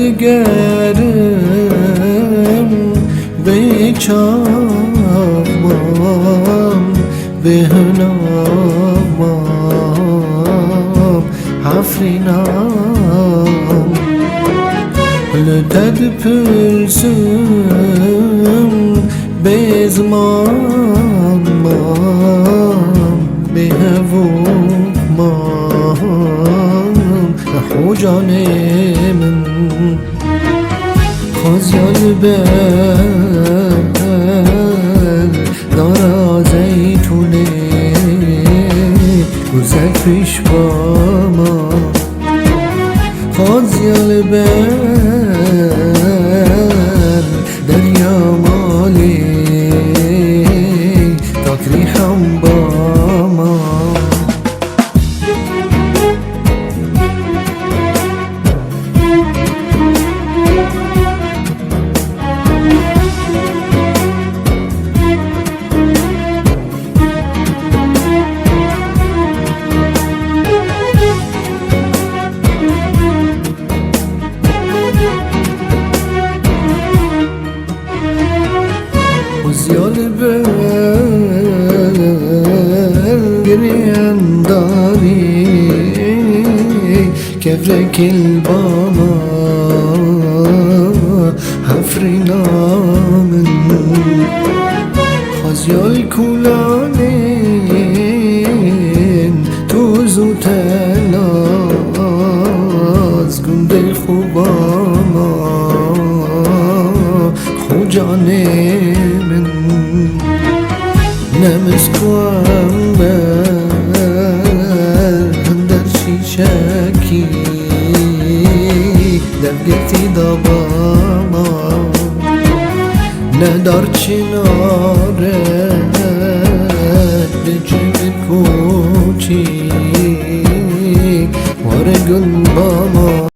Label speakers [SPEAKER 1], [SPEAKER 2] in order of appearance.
[SPEAKER 1] دگرم بیچارم بهنامم حفرینام لدد پرسم بزمان بهوم نحو جانم خازیال بل دارا زیتونه گذر پیش با ما خازیال بل دریا مالی تاکری هم با ما خازیال بل گریان داری کفرک الباما حفرینامن خازیال کولانین توز و تلاز گنده خوباما خو جانم نمسکوام هم در شیشکی دبگتی داباما ندار چناره لجم کوچی وار گل با